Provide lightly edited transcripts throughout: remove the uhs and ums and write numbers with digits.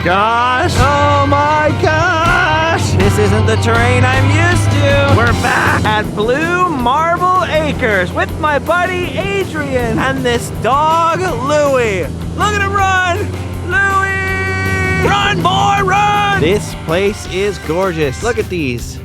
gosh. Oh my gosh. This isn't the terrain I'm used to. We're back at Blue Marble Acres with my buddy Adrian and this dog, Louie. Look at him run. Louie! Run, boy, run! This place is gorgeous. Look at these.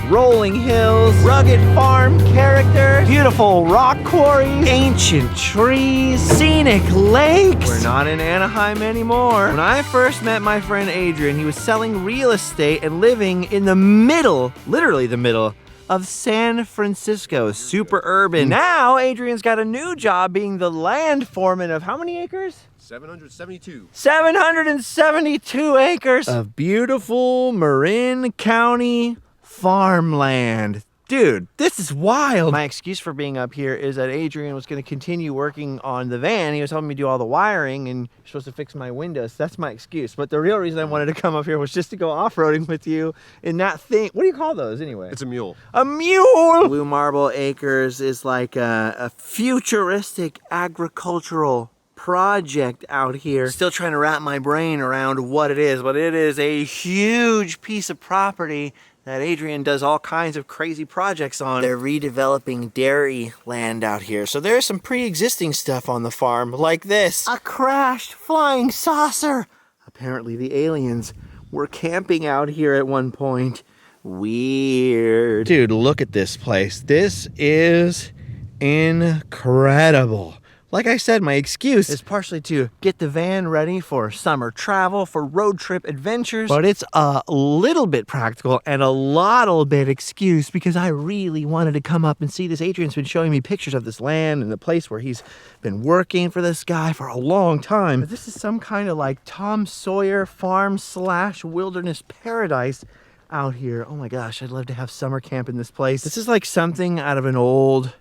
Rolling hills, rugged farm characters, beautiful rock quarries, ancient trees, scenic lakes. We're not in Anaheim anymore. When I first met my friend Adrian, he was selling real estate and living in the middle, literally the middle, of San Francisco, super urban. Now, Adrian's got a new job being the land foreman of how many acres? 772. 772 acres of beautiful Marin County farmland. Dude, this is wild. My excuse for being up here is that Adrian was going to continue working on the van. He was helping me do all the wiring and you're supposed to fix my windows. That's my excuse. But the real reason I wanted to come up here was just to go off-roading with you in that thing. What do you call those anyway? It's a mule. A mule! Blue Marble Acres is like a futuristic agricultural project out here. Still trying to wrap my brain around what it is, but it is a huge piece of property that Adrian does all kinds of crazy projects on. They're redeveloping dairy land out here. So there's some pre-existing stuff on the farm, like this. A crashed flying saucer. Apparently the aliens were camping out here at one point. Weird. Dude, look at this place. This is incredible. Like I said, my excuse is partially to get the van ready for summer travel, for road trip adventures, but it's a little bit practical and a little bit excuse because I really wanted to come up and see this. Adrian's been showing me pictures of this land and the place where he's been working for this guy for a long time. But this is some kind of like Tom Sawyer farm / wilderness paradise out here. Oh my gosh, I'd love to have summer camp in this place. This is like something out of an old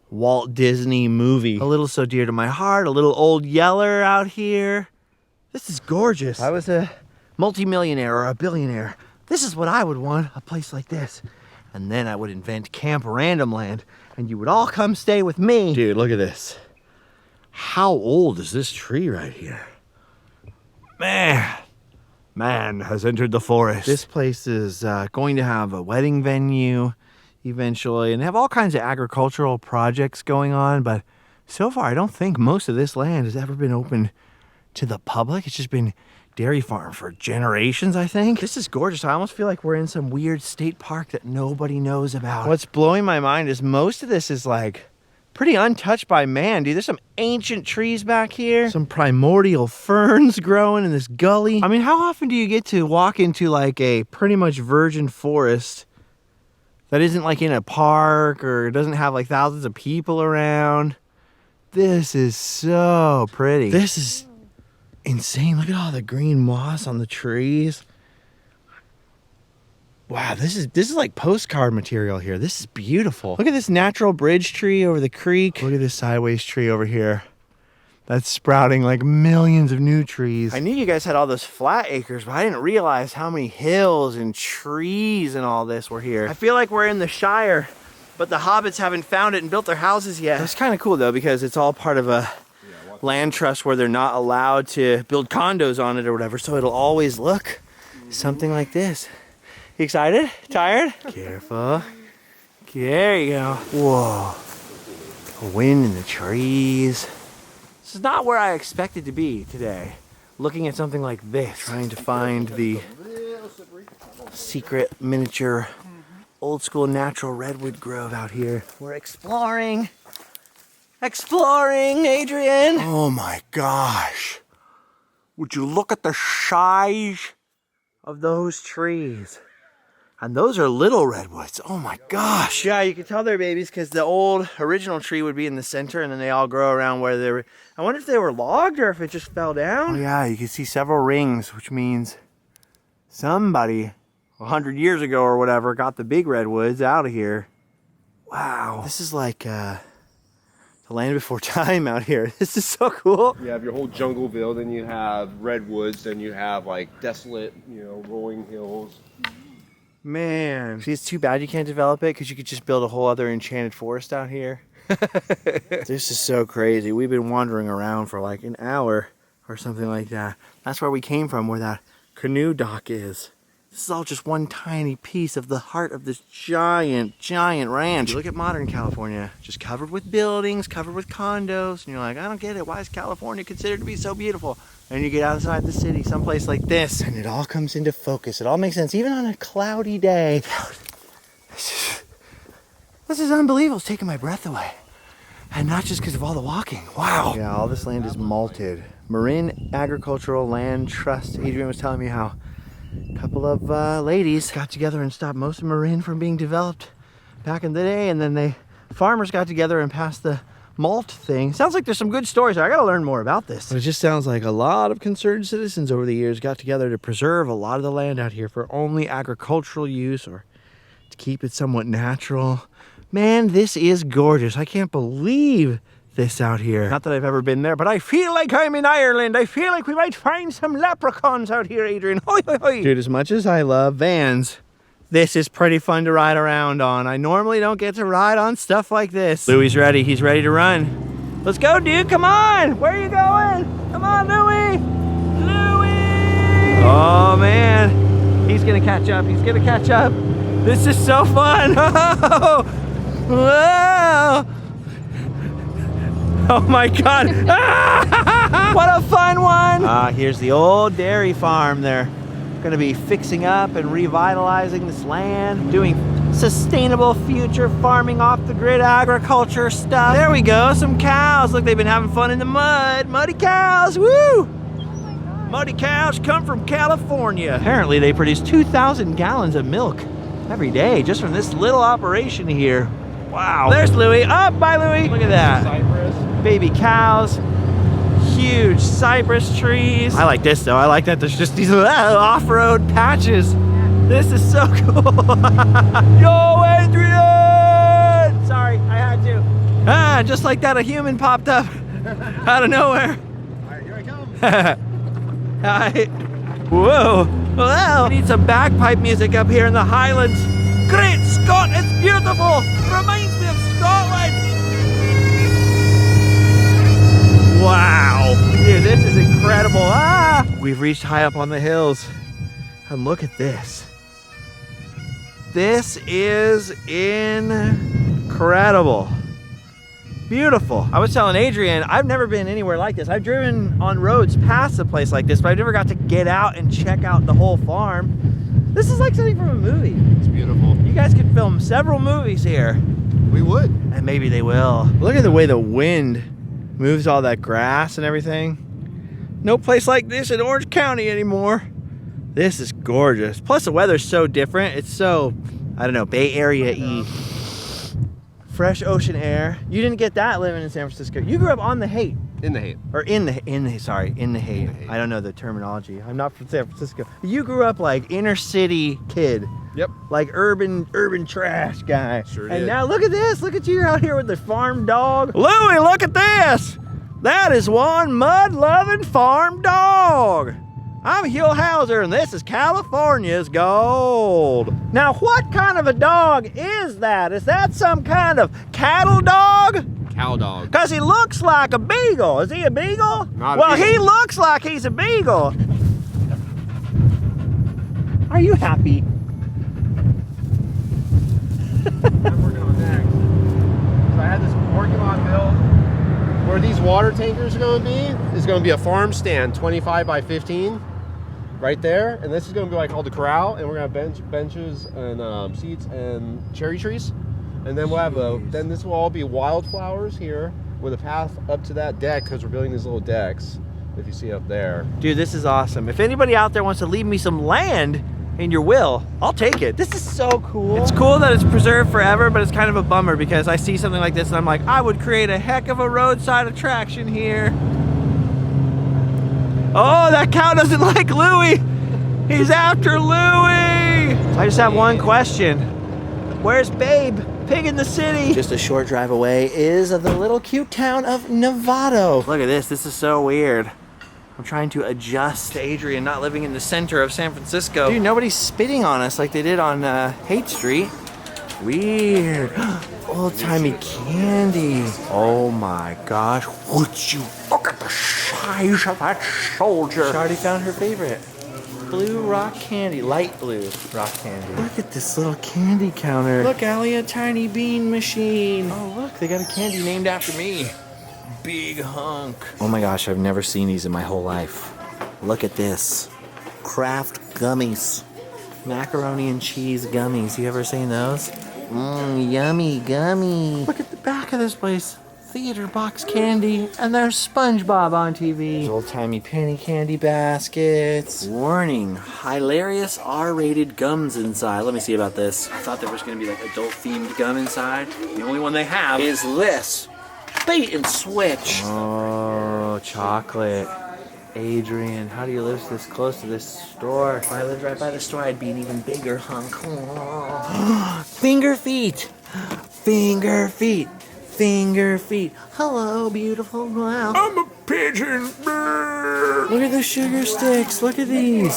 Walt Disney movie. A little so dear to my heart, a little old yeller out here. This is gorgeous. If I was a multimillionaire or a billionaire, this is what I would want, a place like this. And then I would invent Camp Randomland and you would all come stay with me. Dude, look at this. How old is this tree right here? Man has entered the forest. This place is going to have a wedding venue eventually, and have all kinds of agricultural projects going on, but so far I don't think most of this land has ever been open to the public. It's just been dairy farm for generations, I think. This is gorgeous. I almost feel like we're in some weird state park that nobody knows about. What's blowing my mind is most of this is like pretty untouched by man, dude. There's some ancient trees back here, some primordial ferns growing in this gully. I mean, how often do you get to walk into like a pretty much virgin forest that isn't like in a park or doesn't have like thousands of people around? This is so pretty. This is insane. Look at all the green moss on the trees. Wow, this is like postcard material here. This is beautiful. Look at this natural bridge tree over the creek. Look at this sideways tree over here. That's sprouting like millions of new trees. I knew you guys had all those flat acres, but I didn't realize how many hills and trees and all this were here. I feel like we're in the Shire, but the hobbits haven't found it and built their houses yet. It's kind of cool though, because it's all part of a land trust where they're not allowed to build condos on it or whatever, so it'll always look something like this. You excited? Tired? Careful. There you go. Whoa. A wind in the trees. This is not where I expected to be today. Looking at something like this, trying to find the secret miniature old school natural redwood grove out here. We're exploring, Adrian. Oh my gosh. Would you look at the size of those trees? And those are little redwoods. Oh my gosh. Yeah, you can tell they're babies because the old original tree would be in the center and then they all grow around where they were. I wonder if they were logged or if it just fell down. Oh yeah, you can see several rings, which means somebody 100 years ago or whatever got the big redwoods out of here. Wow. This is like the land before time out here. This is so cool. You have your whole Jungleville, then you have redwoods, then you have like desolate, rolling hills. Man. See, it's too bad you can't develop it because you could just build a whole other enchanted forest out here. This is so crazy. We've been wandering around for like an hour or something like that. That's where we came from, where that canoe dock is. This is all just one tiny piece of the heart of this giant, giant ranch. You look at modern California, just covered with buildings, covered with condos, and you're like, I don't get it. Why is California considered to be so beautiful? And you get outside the city, someplace like this, and it all comes into focus. It all makes sense, even on a cloudy day. This is unbelievable. It's taking my breath away. And not just because of all the walking. Wow. Yeah, all this land is malted. Marin Agricultural Land Trust. Adrian was telling me how a couple of ladies got together and stopped most of Marin from being developed back in the day, and then farmers got together and passed the malt thing. Sounds like there's some good stories there. I gotta learn more about this. But it just sounds like a lot of concerned citizens over the years got together to preserve a lot of the land out here for only agricultural use or to keep it somewhat natural. Man, this is gorgeous. I can't believe this out here. Not that I've ever been there, but I feel like I'm in Ireland. I feel like we might find some leprechauns out here, Adrian. Hoi, hoi, hoi. Dude, as much as I love vans, this is pretty fun to ride around on. I normally don't get to ride on stuff like this. Louie's ready. He's ready to run. Let's go, dude. Come on. Where are you going? Come on, Louie. Louie! Oh, man. He's going to catch up. He's going to catch up. This is so fun. Oh, whoa. Oh my God. What a fun one. Here's the old dairy farm. They're gonna be fixing up and revitalizing this land, doing sustainable future farming, off the grid agriculture stuff. There we go, some cows. Look, they've been having fun in the mud. Muddy cows, woo! Muddy cows come from California. Apparently they produce 2,000 gallons of milk every day just from this little operation here. Wow. There's Louie. Oh, bye, Louie. Look at that. Cypress. Baby cows. Huge cypress trees. I like this, though. I like that there's just these off-road patches. This is so cool. Yo, Adrian! Sorry, I had to. Just like that, a human popped up out of nowhere. All right, here I come. Hi. Whoa. Wow. We need some bagpipe music up here in the Highlands. Great Scott, it's beautiful! Reminds me of Scotland! Wow! Dude, this is incredible. We've reached high up on the hills. And look at this. This is incredible. Beautiful. I was telling Adrian, I've never been anywhere like this. I've driven on roads past a place like this, but I've never got to get out and check out the whole farm. This is like something from a movie. It's beautiful. You guys could film several movies here. We would. And maybe they will. Look at the way the wind moves all that grass and everything. No place like this in Orange County anymore. This is gorgeous. Plus the weather's so different. It's so, I don't know, Bay Area-y. Fresh ocean air. You didn't get that living in San Francisco. You grew up on the Haight. In the Haight. Or in the Haight. I don't know the terminology. I'm not from San Francisco. You grew up like inner city kid. Yep. Like urban trash guy. Sure and did. now look at this. Look at you out here with the farm dog. Louie, look at this. That is one mud-loving farm dog. I'm Hugh Hauser, and this is California's gold. Now, what kind of a dog is that? Is that some kind of cattle dog? Cow dog. Because he looks like a beagle. Is he a beagle? Not a well, beagle. He looks like he's a beagle. Are you happy? I'm working on next. So I had this parking lot built. Where these water tankers are going to be is going to be a farm stand, 25 by 15, right there. And this is going to be like called the corral, and we're going to have benches and seats and cherry trees. And then we'll have then this will all be wildflowers here with a path up to that deck because we're building these little decks, if you see up there. Dude, this is awesome. If anybody out there wants to leave me some land in your will, I'll take it. This is so cool. It's cool that it's preserved forever, but it's kind of a bummer because I see something like this and I'm like, I would create a heck of a roadside attraction here. Oh, that cow doesn't like Louie. He's after Louie. So I just have one question. Where's Babe? Pig in the city. Just a short drive away is the little cute town of Novato. Look at this. This is so weird. I'm trying to adjust to Adrian not living in the center of San Francisco. Dude, nobody's spitting on us like they did on Haight Street. Weird. Old-timey candy. Oh my gosh. Would you look at the shine? eyes of that soldier. She already found her favorite. Blue rock candy, light blue rock candy. Look at this little candy counter. Look, Allie, a tiny bean machine. Oh, look, they got a candy named after me. Big hunk. Oh my gosh, I've never seen these in my whole life. Look at this. Kraft gummies. Macaroni and cheese gummies. You ever seen those? Mmm, yummy gummy. Look at the back of this place. Theater box candy, and there's SpongeBob on TV. Old-timey penny candy baskets. Warning, hilarious R-rated gums inside. Let me see about this. I thought there was gonna be like adult-themed gum inside. The only one they have is this. Bait and switch. Oh, chocolate. Adrian, how do you live this close to this store? If I lived right by the store, I'd be an even bigger hunk. Finger feet. Finger feet. Finger feet. Hello, beautiful. Wow. I'm a pigeon. Look at the sugar sticks. Look at these.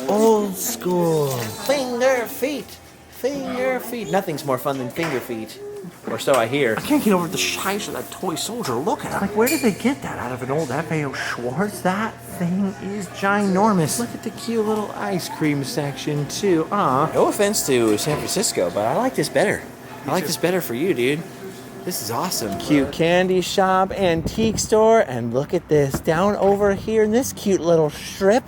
Old school. Finger feet. Finger feet. Nothing's more fun than finger feet. Or so I hear. I can't get over the size of that toy soldier. Look at it. Like, where did they get that? Out of an old FAO Schwartz? That thing is ginormous. Look at the cute little ice cream section, too. No offense to San Francisco, but I like this better. I like this better for you, dude. This is awesome. Cute candy shop, antique store, and look at this. Down over here in this cute little strip,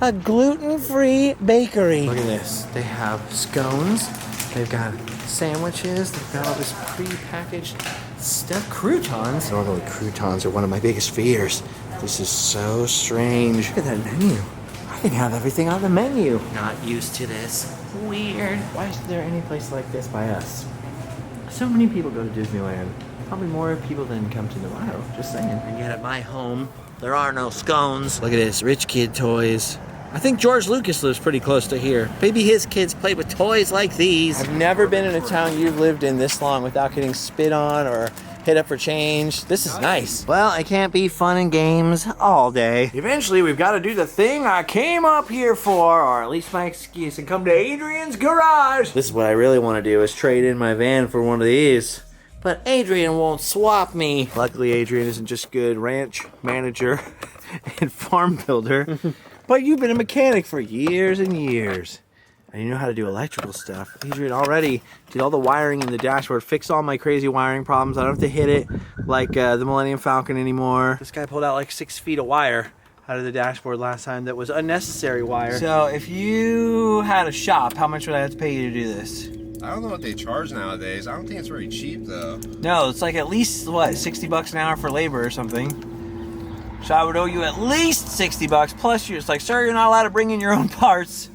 a gluten-free bakery. Look at this. They have scones. They've got sandwiches. They've got all this pre-packaged stuff. Croutons. Normally croutons are one of my biggest fears. This is so strange. Look at that menu. I can have everything on the menu. Not used to this. Weird. Why isn't there any place like this by us? So many people go to Disneyland. Probably more people than come to Novato. Just saying. And yet at my home, there are no scones. Look at this, rich kid toys. I think George Lucas lives pretty close to here. Maybe his kids played with toys like these. I've never been in a town you've lived in this long without getting spit on or hit up for change. This is nice. Well, it can't be fun and games all day. Eventually, we've got to do the thing I came up here for, or at least my excuse, and come to Adrian's garage. This is what I really want to do, is trade in my van for one of these. But Adrian won't swap me. Luckily, Adrian isn't just good ranch manager and farm builder, but you've been a mechanic for years and years. And you know how to do electrical stuff. Adrian already did all the wiring in the dashboard, fixed all my crazy wiring problems. I don't have to hit it like the Millennium Falcon anymore. This guy pulled out like 6 feet of wire out of the dashboard last time that was unnecessary wire. So if you had a shop, how much would I have to pay you to do this? I don't know what they charge nowadays. I don't think it's very cheap though. No, it's like at least, what, 60 bucks an hour for labor or something. So I would owe you at least 60 bucks plus you're just like, sir, you're not allowed to bring in your own parts.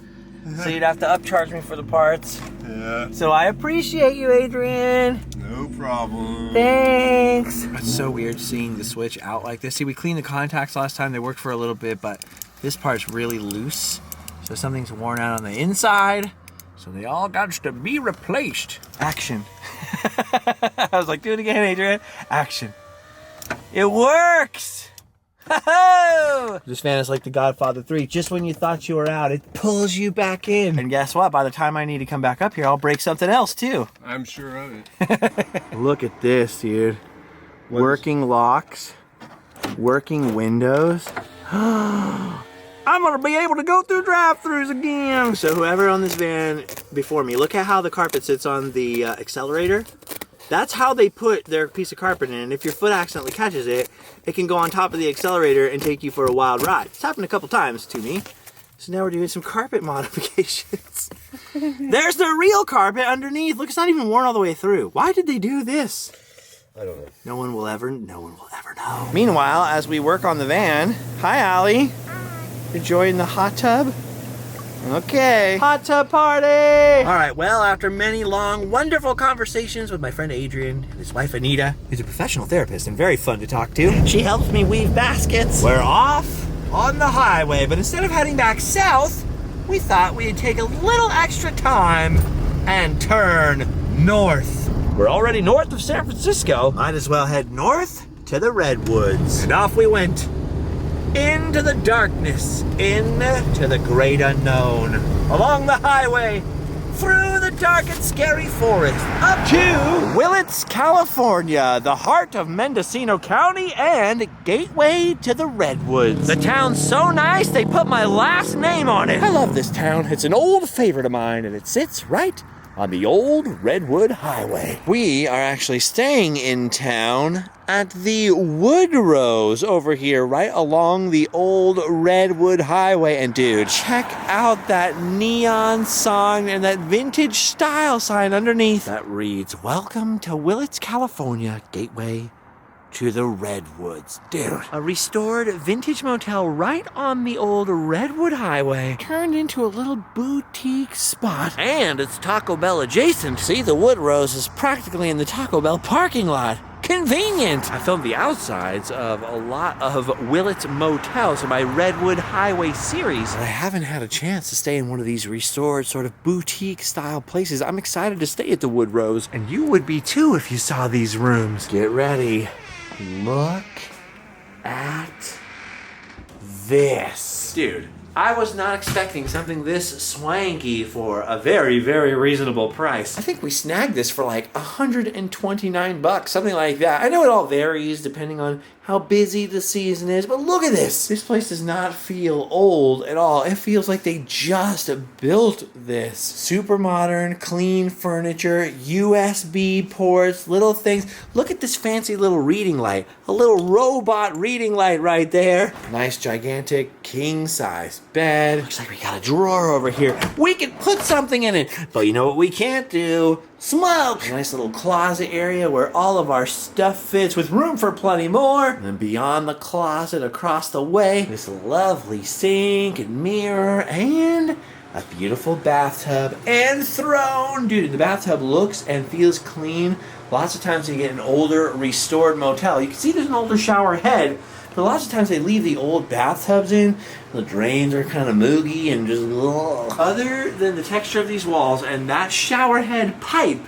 So you'd have to upcharge me for the parts. Yeah. So I appreciate you, Adrian. No problem. Thanks. It's so weird seeing the switch out like this. See, we cleaned the contacts last time. They worked for a little bit, but this part's really loose. So something's worn out on the inside. So they all got to be replaced. Action. I was like, do it again, Adrian. Action. It works. This van is like The Godfather 3. Just when you thought you were out, it pulls you back in. And guess what? By the time I need to come back up here, I'll break something else too. I'm sure of it. Look at this, dude. Working locks, working windows. I'm gonna be able to go through drive-thrus again. So whoever on this van before me, look at how the carpet sits on the accelerator. That's how they put their piece of carpet in. And if your foot accidentally catches it, it can go on top of the accelerator and take you for a wild ride. It's happened a couple times to me. So now we're doing some carpet modifications. There's the real carpet underneath. Look, it's not even worn all the way through. Why did they do this? I don't know. No one will ever know. Meanwhile, as we work on the van, hi, Allie. Enjoying the hot tub? Okay. Hot tub party! All right, well, after many long, wonderful conversations with my friend Adrian and his wife Anita, who's a professional therapist and very fun to talk to, she helps me weave baskets. We're off on the highway, but instead of heading back south, we thought we'd take a little extra time and turn north. We're already north of San Francisco. Might as well head north to the Redwoods. And off we went. Into the darkness, into the great unknown. Along the highway, through the dark and scary forest, up to Willits, California, the heart of Mendocino County and gateway to the Redwoods. The town's so nice, they put my last name on it. I love this town. It's an old favorite of mine, and it sits right on the old Redwood Highway. We are actually staying in town at the Woodrose over here, right along the old Redwood Highway. And dude, check out that neon sign and that vintage style sign underneath that reads, "Welcome to Willits, California, gateway to the Redwoods." Dude, a restored vintage motel right on the old Redwood Highway turned into a little boutique spot. And it's Taco Bell adjacent. See, the Woodrose is practically in the Taco Bell parking lot. Convenient! I filmed the outsides of a lot of Willits motels in my Redwood Highway series. But I haven't had a chance to stay in one of these restored sort of boutique style places. I'm excited to stay at the Woodrose, and you would be too if you saw these rooms. Get ready. Look at this. Dude, I was not expecting something this swanky for a very, very reasonable price. I think we snagged this for like $129, something like that. I know it all varies depending on how busy the season is, but look at this. This place does not feel old at all. It feels like they just built this. Super modern, clean furniture, USB ports, little things. Look at this fancy little reading light. A little robot reading light right there. Nice gigantic king size bed. Looks like we got a drawer over here. We could put something in it, but you know what we can't do? Smoke! A nice little closet area where all of our stuff fits with room for plenty more. And then beyond the closet, across the way, this lovely sink and mirror and a beautiful bathtub and throne. Dude, the bathtub looks and feels clean. Lots of times you get an older restored motel. You can see there's an older shower head, but lots of times they leave the old bathtubs in. The drains are kind of moogie and just other than the texture of these walls and that shower head pipe,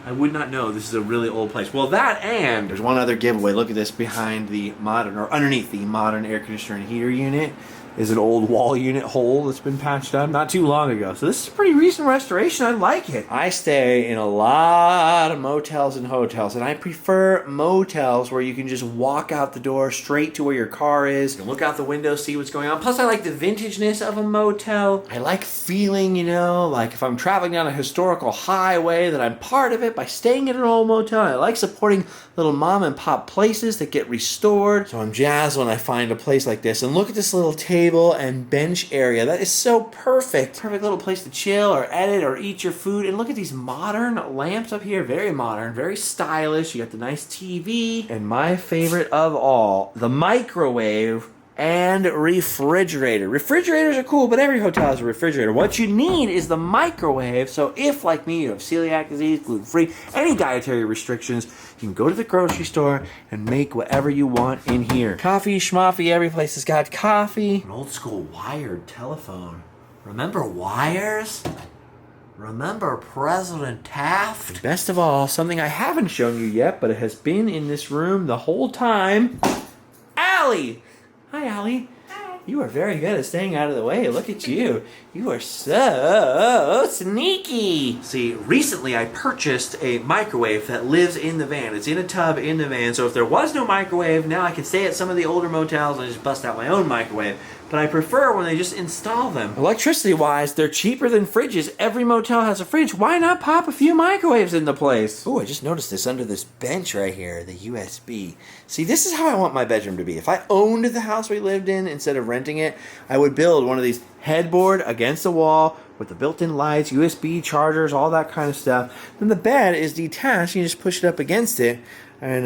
I would not know this is a really old place. Well, that and there's one other giveaway. Look at this behind the modern, or underneath the modern air conditioner and heater unit is an old wall unit hole that's been patched up not too long ago. So this is a pretty recent restoration. I like it. I stay in a lot of motels and hotels, and I prefer motels where you can just walk out the door straight to where your car is. You can look out the window, see what's going on. Plus, I like the vintageness of a motel. I like feeling, you know, like if I'm traveling down a historical highway, that I'm part of it by staying in an old motel. I like supporting little mom and pop places that get restored. So I'm jazzed when I find a place like this. And look at this little table and bench area. That is so perfect. Perfect little place to chill or edit or eat your food. And look at these modern lamps up here. Very modern, very stylish. You got the nice TV. And my favorite of all, the microwave and refrigerator. Refrigerators are cool, but every hotel has a refrigerator. What you need is the microwave. So if, like me, you have celiac disease, gluten-free, any dietary restrictions, you can go to the grocery store and make whatever you want in here. Coffee, schmoffy, every place has got coffee. An old school wired telephone. Remember wires? Remember President Taft? And best of all, something I haven't shown you yet, but it has been in this room the whole time. Allie! Hi, Allie. Hi. You are very good at staying out of the way. Look at you. You are so sneaky. See, recently I purchased a microwave that lives in the van. It's in a tub in the van. So if there was no microwave, now I can stay at some of the older motels and just bust out my own microwave. But I prefer when they just install them. Electricity-wise, they're cheaper than fridges. Every motel has a fridge. Why not pop a few microwaves in the place? Oh, I just noticed this under this bench right here, the USB. See, this is how I want my bedroom to be. If I owned the house we lived in instead of renting it, I would build one of these headboard against the wall with the built-in lights, USB chargers, all that kind of stuff. Then the bed is detached. You just push it up against it. And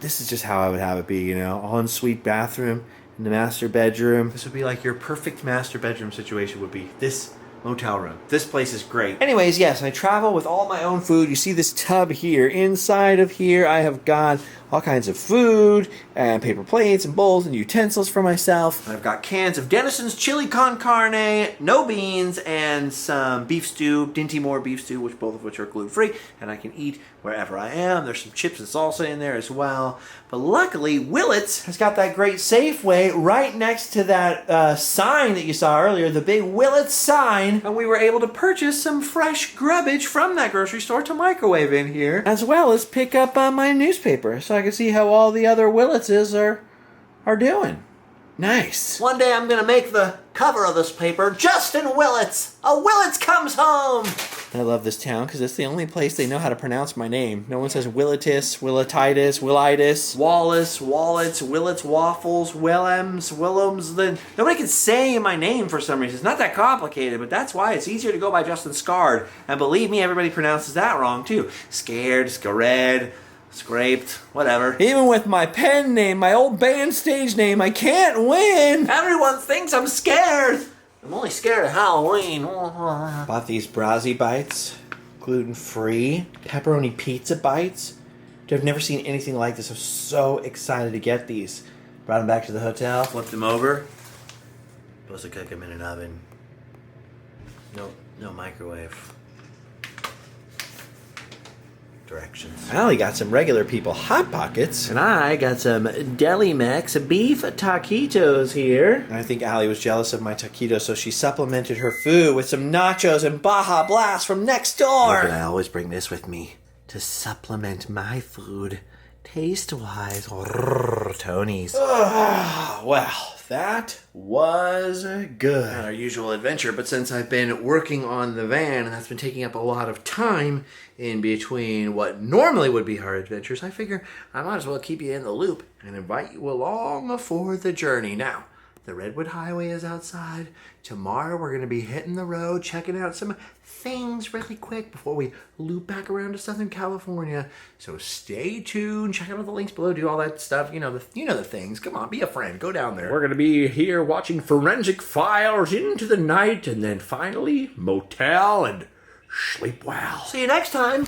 this is just how I would have it be, you know, en-suite bathroom. In the master bedroom. This would be like your perfect master bedroom situation would be this motel room. This place is great. Anyways, yes, I travel with all my own food. You see this tub here. Inside of here, I have got all kinds of food and paper plates and bowls and utensils for myself. I've got cans of Denison's chili con carne, no beans, and some beef stew, Dinty Moore beef stew, both of which are gluten-free, and I can eat wherever I am. There's some chips and salsa in there as well. But luckily, Willits has got that great Safeway right next to that sign that you saw earlier, the big Willits sign, and we were able to purchase some fresh grubbage from that grocery store to microwave in here, as well as pick up my newspaper so I can see how all the other Willitses are doing. Nice. One day I'm gonna make the cover of this paper Justin Willits. A Willits comes home. I love this town because it's the only place they know how to pronounce my name. No one says Willitis, Willititis, Willitis, Wallace, Wallets, Willits, Waffles, Willems. Then nobody can say my name for some reason. It's not that complicated, but that's why it's easier to go by Justin Scard. And believe me, everybody pronounces that wrong too. Scared, scared, scraped, whatever. Even with my pen name, my old band stage name, I can't win. Everyone thinks I'm scared. I'm only scared of Halloween. Bought these Brazzi bites, gluten-free, pepperoni pizza bites. Dude, I've never seen anything like this. I'm so excited to get these. Brought them back to the hotel, flipped them over. Supposed to cook them in an oven. No microwave. Directions. Allie got some regular people Hot Pockets. And I got some Deli Mex beef taquitos here. And I think Allie was jealous of my taquitos, so she supplemented her food with some nachos and Baja Blast from next door. But I always bring this with me to supplement my food taste-wise. Tony's. Well, that was good. Not our usual adventure, but since I've been working on the van and that's been taking up a lot of time in between what normally would be our adventures, I figure I might as well keep you in the loop and invite you along for the journey. Now, the Redwood Highway is outside. Tomorrow we're going to be hitting the road, checking out some things really quick before we loop back around to Southern California. So stay tuned, check out all the links below, do all that stuff. You know the things. Come on, be a friend. Go down there. We're going to be here watching Forensic Files into the night, and then finally motel and sleep well. See you next time.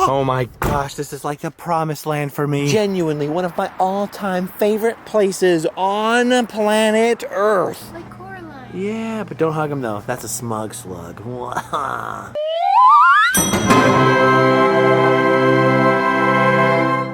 Oh my gosh, this is like the promised land for me. Genuinely one of my all-time favorite places on planet Earth. Like Coraline. Yeah, but don't hug him though. That's a smug slug.